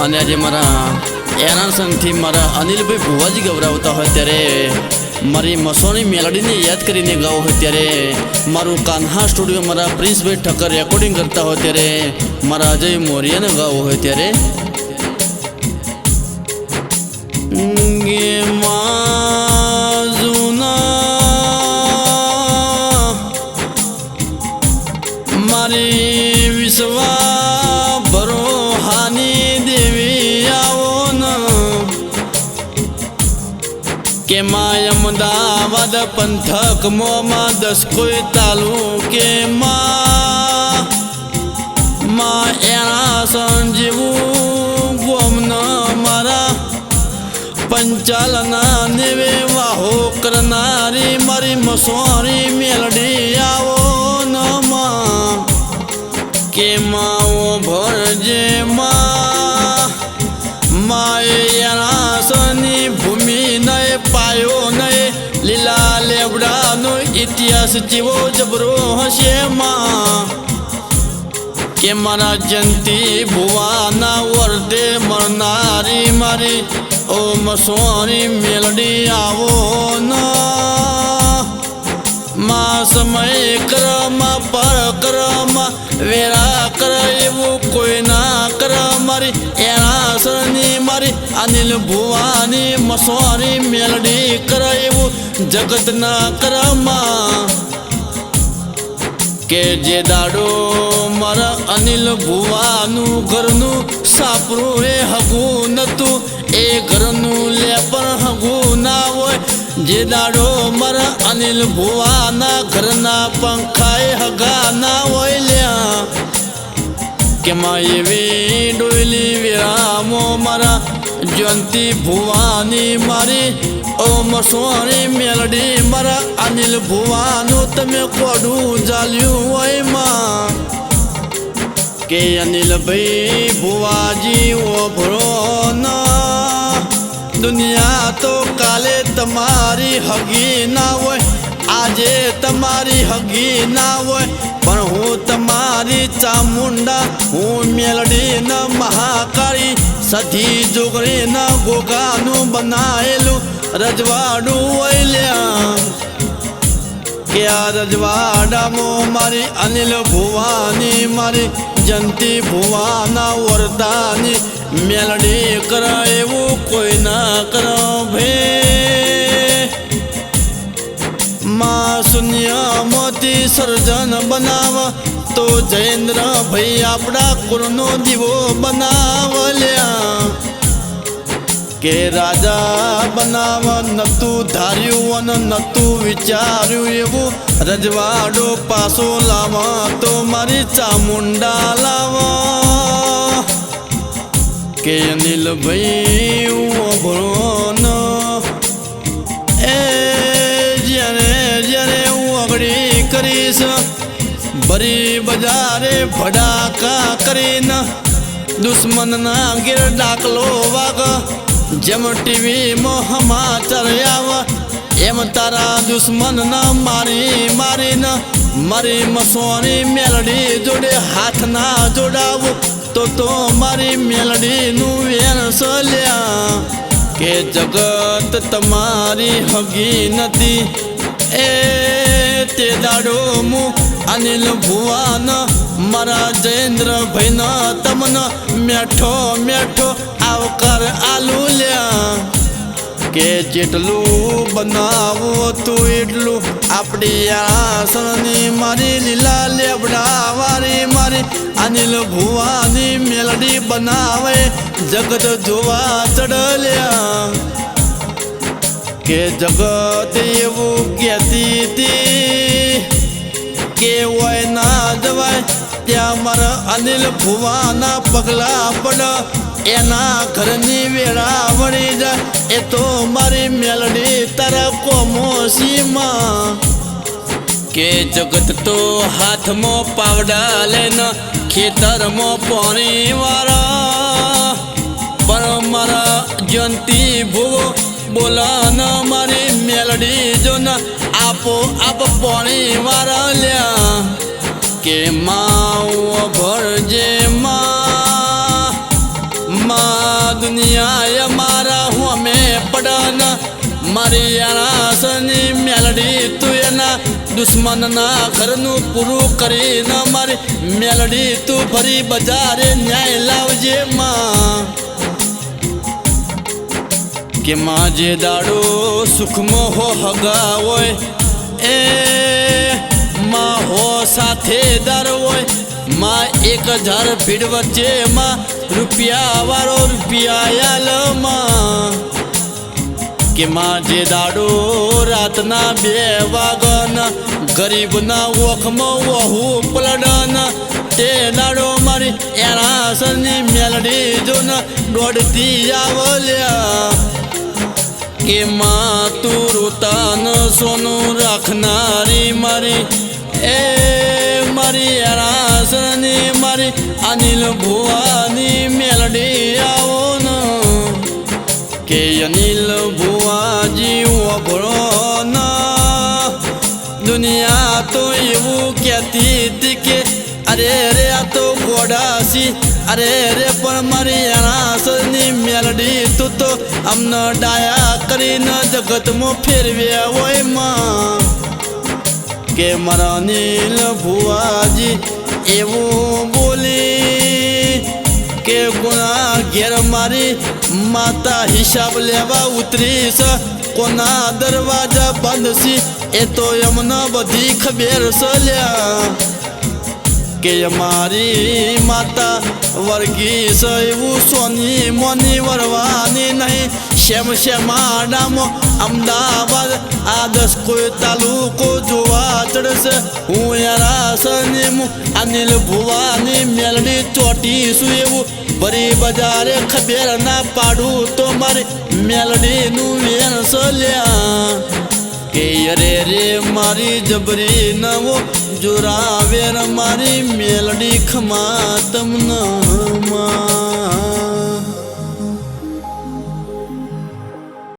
અને આજે મારા એના સંગથી મારા અનિલભાઈ ભુવાજી ગવરાવતા હોય ત્યારે મારી મસોની મેલોડીને યાદ કરીને ગાવ હોય ત્યારે મારું કાન્હા સ્ટુડિયો મારા પ્રિન્સભાઈ ઠક્કર રેકોર્ડિંગ કરતા હોય ત્યારે મારા અજય મોરિયાને ગાવો હોય ત્યારે મારી વિશ્વા ભરોહાની દેવી આવો ન કે માં અમદાવાદ પંથક મોમાં દસકોઈ તાલુકે માં એના સંજીવું ગોમન મારા પંચાલના નેવે વાહો કરનારી મારી મસોરી મેલડી આવો ન કે માઓ ભરજે માએ એનાસની ભૂમિ નય પાયો નય લીલા લેબડાનો ઇતિહાસ જેવો જબરો હશે કે મારા જયંતી ભુવાના વર્દે મરનારી મારી ઓ મસોરી મેલડી આવો ન સમય કર્મ પર કર્મ વેરા કર એવું કોઈ ના કર મારી એના સરની મારી અનિલ ભુવાની મસોરી મેલડી કર એવું જગત ના કર્મ કે જે દાડો મારા અનિલ ભુવાનું ઘરનું સાપરું એ હગું નતું એ ઘરનું લે પણ હગું ના હોય જે દાડો મારા અનિલ ભુવાના ઘરના પંખાએ હગા ના હોય લ્યા કે માં એવી ડોયલી વિરામો મારા જયંતી ભુવાની મારી ઓ મસોરી મેલડી મારા અનિલ ભુવાનું તમે કોડું ચાલ્યું હોય માં કે અનિલભાઈ ભુવાજી ઓભરો ના દુનિયા તો કાલે તમારી હગી ના હોય આજે તમારી હગી ના હોય પણ હું તમારી ચામુંડા હું મેલડી ન મહાકાળી સધી જોગરી ન ગોગાનું બનાયેલું રજવાડું હોય લ્યા કે આ રજવાડામાં મારી અનિલ ભુવાની મારી જયંતી ભુવાના વરદાની મેલડી કર એવું કોઈ ના કર ભે માં શૂન્યમાંથી સર્જન બનાવ તો જયેન્દ્ર ભાઈ આપણા કુળનો દીવો બનાવલ્યા કે રાજા બનાવ નતું ધાર્યું અને નતું વિચાર્યું એવું રજવાડો પાછો લાવ તો મારી ચામુંડા લાવ કે અનિલભાઈ ઓભરો એ જ્યારે હું અગડી કરીશ ભરી બજારે ભડાકા કરીને દુશ્મનના ગીર ડાકલો વાગ જેમ ટીવીમાં સમાચાર આવે એમ તારા દુશ્મન ન મારીને મારી મસોરી મેલડી જોડે હાથ ના જોડાવું તો મારી મેલડીનું વેણ સલ્યા કે જગત તમારી હગી નથી એ તે દાડો હું અનિલ ભુવાન મારા જયેન્દ્રભાઈ ન તમને મેઠો મેઠો આવકાર આલુ લ્યા કે જેટલું બનાવું તું એટલું આપણી આસની મારી લીલા લેબડા વારી મારી અનિલ ભુવાની મેલડી બનાવે જગત જોવા ચડલ્યા કે જગત એવું કહેતી હતી કે હોય ના જવાય ત્યાં મારા અનિલ ભુવાના પગલા પડ એના ઘરની વેળા વળી જાય એ તો મારી મેલડી તારા કોમોસીમાં કે જગત તો હાથમાં પાવડા લઈને ખેતરમાં પાણી વાળા પણ મારા જયંતી ભુવો બોલા ન મારી મેલડી જો ન આપો આપ પાણી વાળા લ્યા કે માં ભરજે માં મારી અનાસની મેલડી તું એના દુશ્મનના ઘરનું પૂરું કરીને મારી મેલડી તું ફરી બજારે ન્યાય લાવજે માં કે માં જે દાડો સુખમાં હો હગા હોય એ માં હો સાથેદાર હોય માં 1000 ભીડ વચ્ચે માં રૂપિયા વાળો રૂપિયા આલ માં કે માં જે દાડો રાતના 2 વાગન ગરીબના ઓખમાં વહુ પલડન તે દાડો મારી એનાસની મેલડી જોન દોડતી આવલ્યા કે માં તું રોતાન સોનું રાખનારી મારી એ મારી એનાસની મારી અનિલ ભુવાની મેલડી આવો ન કે અનિલ ભુવાજી વભળો ના દુનિયા તો એવું કહેતી હતી કે અરે રે આ તો ગોડાસી અરે રે પણ મારી અનાસની મેલડી તું તો અમને ડાયા કરીને જગતમાં ફેરવ્યા હોય માં કે મારા અનિલ ભુવાજી એવું બોલી કે ગુના ઘેર મારી માતા હિસાબ લેવા ઉતરી છે કોના દરવાજા બંધ છે એ તો એમને બધી ખબર છે લ્યા કે મારી માતા વર્ગી છે એવું સોની મોની વરવાની નહીં શેમાડામાં અમદાવાદ આ 10 કોઈ તાલુકો જોવા ચડશે હું એનાસની અનિલ ભુવાની મેલડી ચોટીશું એવું ભરી બજારે ખબર ના પાડું તો મારી મેલડીનું વેણ સલ્યા કે અરે રે મારી જબરી નવો જોરાવેર મારી મેલડી ખમા તમને માં